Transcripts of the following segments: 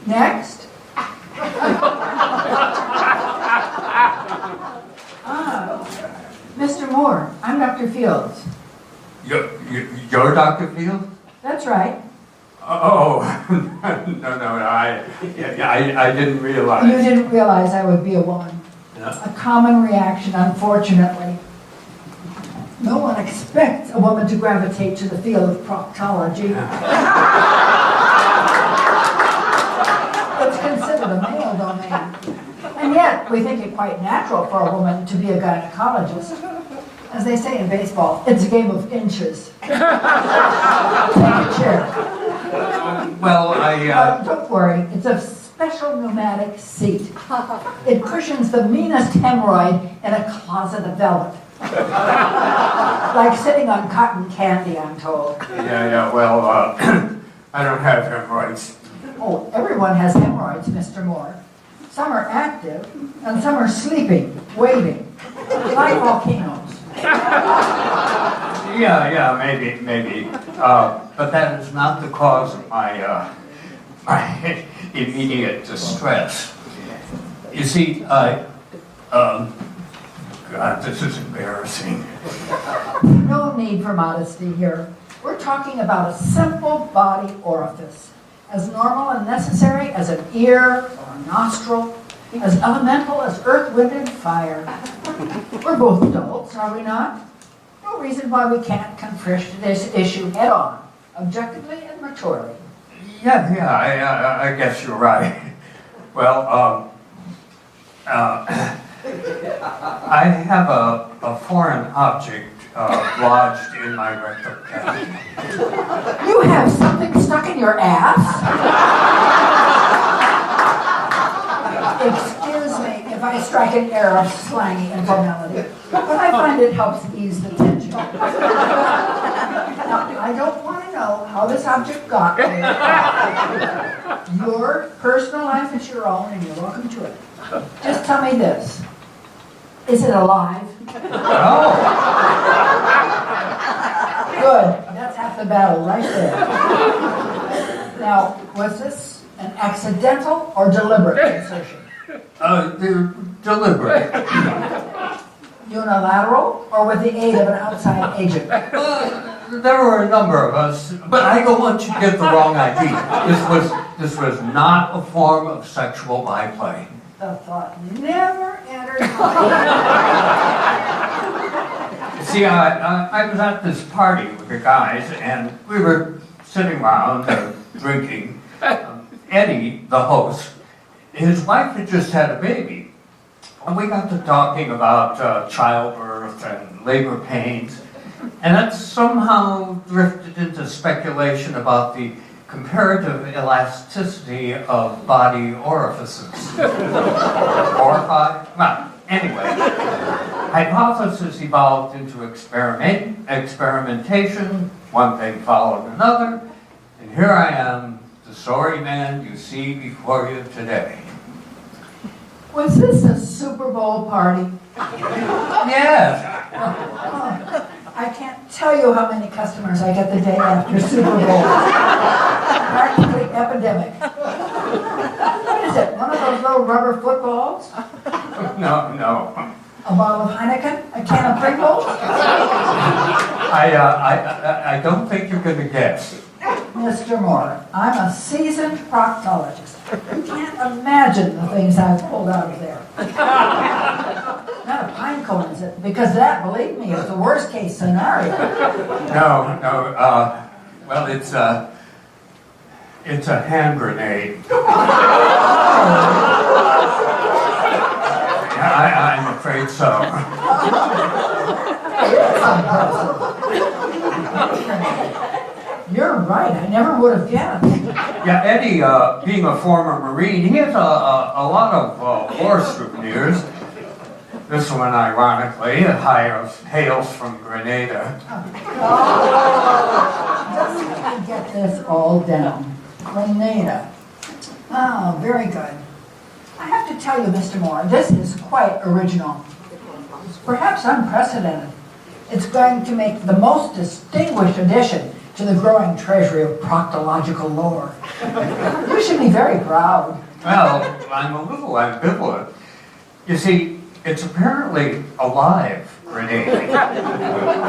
Next. Mr. Moore, I'm Dr. Fields. You're Dr. Fields? That's right. Oh, no, I didn't realize. You didn't realize I would be a woman. Yeah. A common reaction, unfortunately. No one expects a woman to gravitate to the field of proctology. It's considered a male domain. And yet, we think it quite natural for a woman to be a gynecologist. As they say in baseball, it's a game of inches. Take a chair. Well, Don't worry, it's a special pneumatic seat. It cushions the meanest hemorrhoid in a closet of velvet. Like sitting on cotton candy, I'm told. Yeah, well, I don't have hemorrhoids. Oh, everyone has hemorrhoids, Mr. Moore. Some are active, and some are sleeping, waiting, like volcanoes. Yeah, maybe. But that is not the cause of my immediate distress. You see, God, this is embarrassing. No need for modesty here. We're talking about a simple body orifice, as normal and necessary as an ear or a nostril, as elemental as earth, wind, and fire. We're both adults, are we not? No reason why we can't confront this issue head on, objectively and maturely. Yeah, I guess you're right. Well, I have a foreign object lodged in my rectal cavity. You have something stuck in your ass? Excuse me if I strike an air of slangy informality, but I find it helps ease the tension. Now, I don't want to know how this object got there. Your personal life is your own, and you're welcome to it. Just tell me this. Is it alive? Oh, Good. That's half the battle right there. Now, was this an accidental or deliberate insertion? they're deliberate. Unilateral or with the aid of an outside agent? There were a number of us, but I don't want you to get the wrong idea. This was not a form of sexual byplay. The thought never entered my head. See, I was at this party with the guys, and we were sitting around drinking. Eddie, the host, his wife had just had a baby. And we got to talking about childbirth and labor pains. And that somehow drifted into speculation about the comparative elasticity of body orifices. Orifice? Well, anyway. Hypothesis evolved into experimentation. One thing followed another. And here I am, the sorry man you see before you today. Was this a Super Bowl party? Yes. I can't tell you how many customers I get the day after Super Bowl. Practically epidemic. What is it, one of those little rubber footballs? No. A bottle of Heineken? A can of Pringles? I don't think you're going to guess. Mr. Moore, I'm a seasoned proctologist. You can't imagine the things I've pulled out of there. Not a pine cone, is it? Because that, believe me, is the worst case scenario. No. Well, it's a hand grenade. I'm afraid so. You're right, I never would have guessed. Yeah, Eddie, being a former Marine, he has a lot of war souvenirs. This one, ironically, hails from Grenada. Just let me get this all down. Grenada. Oh, very good. I have to tell you, Mr. Moore, this is quite original. Perhaps unprecedented. It's going to make the most distinguished addition to the growing treasury of proctological lore. You should be very proud. Well, I'm a little ambivalent. You see, it's apparently a live grenade,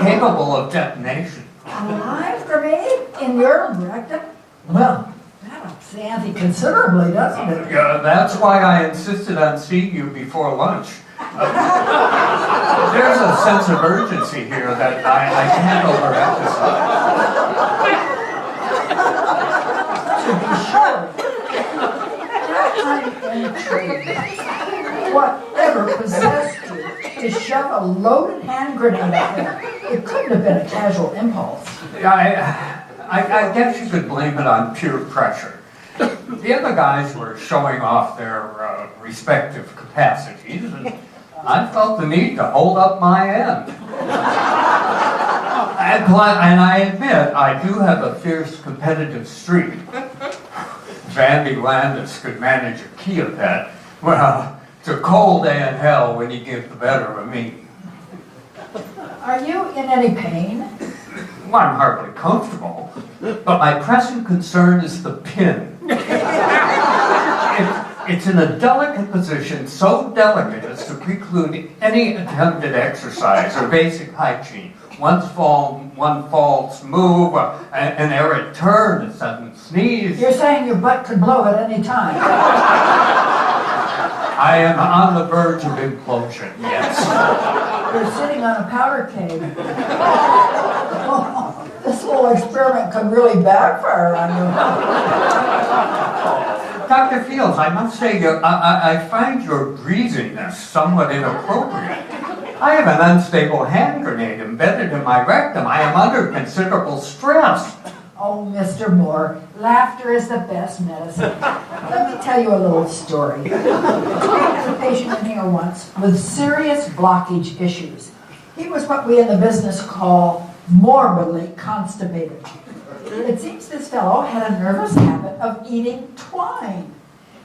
capable of detonation. A live grenade in your rectum? Well, that ups the ante considerably, doesn't it? Yeah, that's why I insisted on seeing you before lunch. There's a sense of urgency here that I can't overemphasize. To be sure. I'm intrigued. Whatever possessed you to shove a loaded hand grenade up there? It couldn't have been a casual impulse. I guess you could blame it on peer pressure. The other guys were showing off their respective capacities, and I felt the need to hold up my end. And I admit, I do have a fierce competitive streak. Vandy Landis could manage a Kia pet. Well, it's a cold day in hell when you get the better of me. Are you in any pain? Well, I'm hardly comfortable, but my pressing concern is the pin. It's in a delicate position, so delicate as to preclude any attempt at exercise or basic hygiene. One false move, an errant turn, a sudden sneeze. You're saying your butt could blow at any time. I am on the verge of implosion, yes. You're sitting on a powder keg. This whole experiment could really backfire on you. Dr. Fields, I must say, I find your breeziness somewhat inappropriate. I have an unstable hand grenade embedded in my rectum. I am under considerable stress. Oh, Mr. Moore, laughter is the best medicine. Let me tell you a little story. We had a patient in here once with serious blockage issues. He was what we in the business call morbidly constipated. It seems this fellow had a nervous habit of eating twine,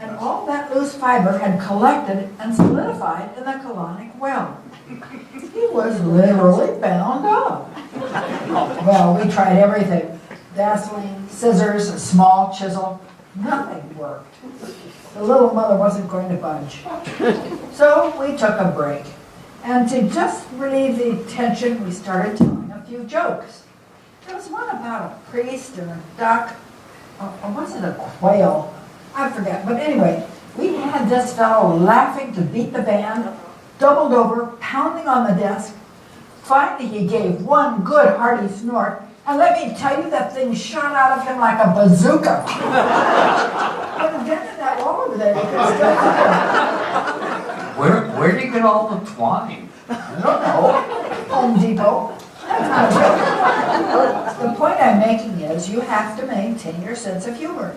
and all that loose fiber had collected and solidified in the colonic well. He was literally bound up. Well, we tried everything. Vaseline, scissors, a small chisel. Nothing worked. The little mother wasn't going to budge. So we took a break. And to just relieve the tension, we started telling a few jokes. There was one about a priest and a duck, or was it a quail? I forget. But anyway, we had this fellow laughing to beat the band, doubled over, pounding on the desk. Finally, he gave one good hearty snort, and let me tell you, that thing shot out of him like a bazooka. But invented that wall over there, you could still hear. Where do you get all the twine? I don't know. Home Depot. That's not a joke. The point I'm making is you have to maintain your sense of humor.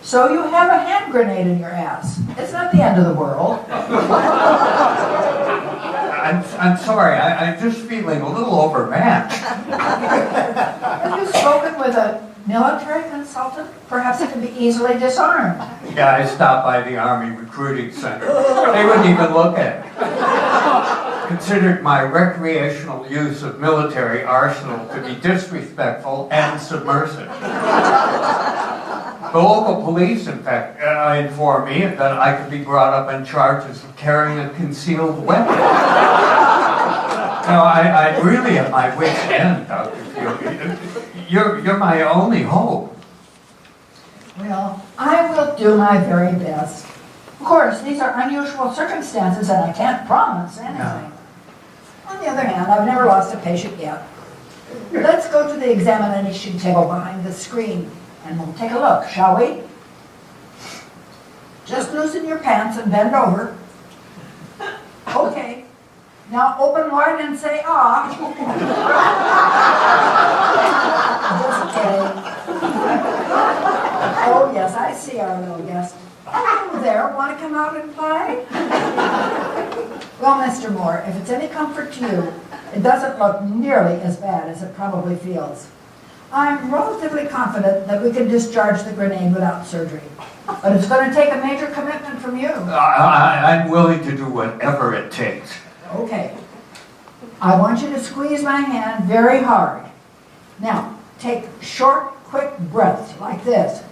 So you have a hand grenade in your ass. It's not the end of the world. I'm sorry, I'm just feeling a little overmatched. Have you spoken with a military consultant? Perhaps it can be easily disarmed. Yeah, I stopped by the Army Recruiting Center. They wouldn't even look at it. Considered my recreational use of military arsenal to be disrespectful and subversive. The local police, in fact, informed me that I could be brought up on charges of carrying a concealed weapon. No, I really am my wit's end, Dr. Field. You're my only hope. Well, I will do my very best. Of course, these are unusual circumstances and I can't promise anything. No. On the other hand, I've never lost a patient yet. Let's go to the examination table behind the screen and we'll take a look, shall we? Just loosen your pants and bend over. Okay. Now open wide and say, ah. Just kidding. Oh, yes, I see our little guest. Oh, there, want to come out and play? Well, Mr. Moore, if it's any comfort to you, it doesn't look nearly as bad as it probably feels. I'm relatively confident that we can discharge the grenade without surgery. But it's going to take a major commitment from you. I'm willing to do whatever it takes. Okay. I want you to squeeze my hand very hard. Now, take short, quick breaths like this.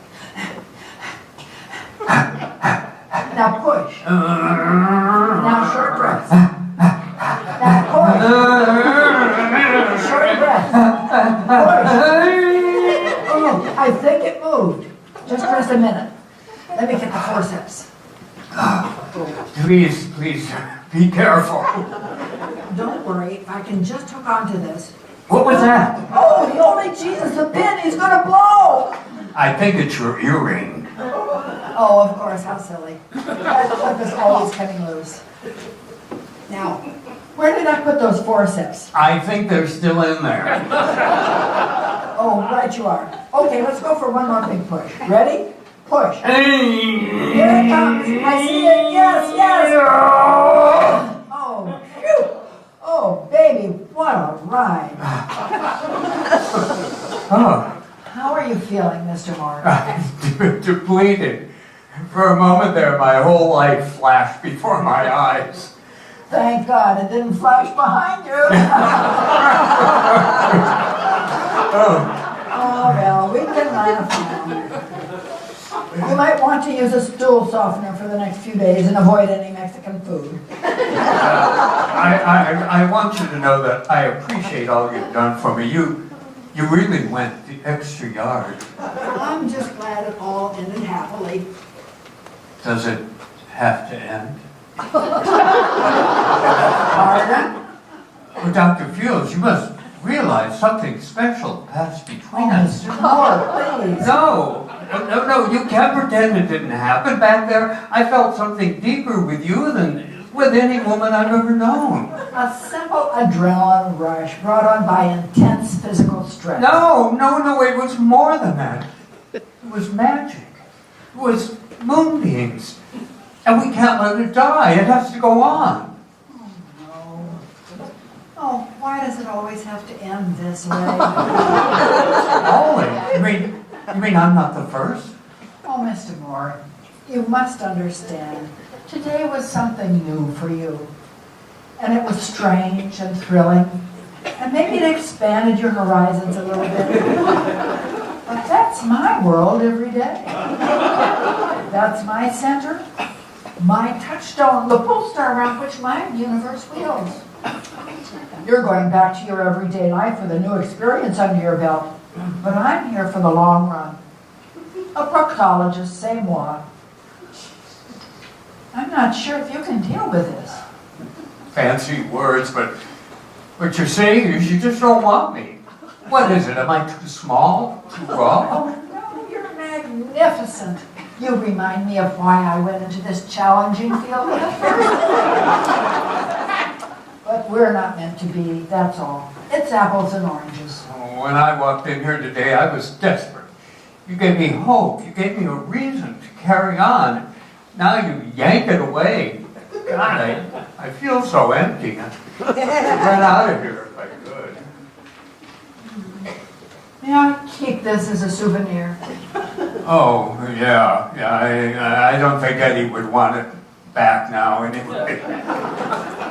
Now push. Now short breaths. Now push. Short breaths. Push. Oh, I think it moved. Just a minute. Let me get the forceps. Please, be careful. Don't worry, if I can just hook onto this. What was that? Oh, holy Jesus, the pin, he's gonna blow! I think it's your earring. Oh, of course, how silly. That clip is always coming loose. Now, where did I put those forceps? I think they're still in there. Oh, right you are. Okay, let's go for one more big push. Ready? Push. Here it comes. I see it. Yes, yes. Oh, phew. Oh, baby, what a ride. Oh, How are you feeling, Mr. Moore? I'm depleted. For a moment there, my whole life flashed before my eyes. Thank God it didn't flash behind you. Oh, well, we can laugh now. You might want to use a stool softener for the next few days and avoid any Mexican food. I want you to know that I appreciate all you've done for me. You really went the extra yard. I'm just glad it all ended happily. Does it have to end? Pardon? Well, Dr. Fields, you must realize something special passed between us. Mr. Moore, please. No, you can't pretend it didn't happen. Back there, I felt something deeper with you than with any woman I've ever known. A simple adrenaline rush brought on by intense physical stress. No, it was more than that. It was magic. It was moonbeams. And we can't let it die. It has to go on. Oh, no. Oh, why does it always have to end this way? Always? You mean I'm not the first? Oh, Mr. Moore, you must understand. Today was something new for you. And it was strange and thrilling. And maybe it expanded your horizons a little bit. But that's my world every day. That's my center, my touchstone, the pole star around which my universe wheels. You're going back to your everyday life with a new experience under your belt. But I'm here for the long run. A proctologist, c'est moi. I'm not sure if you can deal with this. Fancy words, but what you're saying is you just don't want me. What is it? Am I too small? Too raw? Oh, no, you're magnificent. You remind me of why I went into this challenging field in the first place. But we're not meant to be, that's all. It's apples and oranges. When I walked in here today, I was desperate. You gave me hope. You gave me a reason to carry on. Now you yank it away. God, I feel so empty. I'd run out of here if I could. May I keep this as a souvenir? Oh, yeah. I don't think Eddie would want it back now anyway.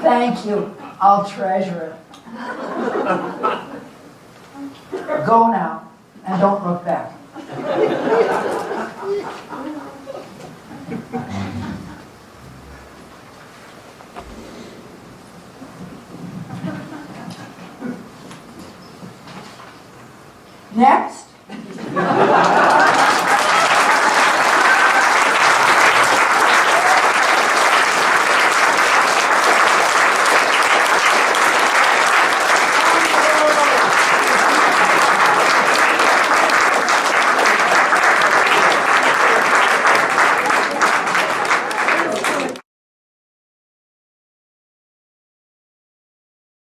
Thank you. I'll treasure it. Go now, and don't look back. Next.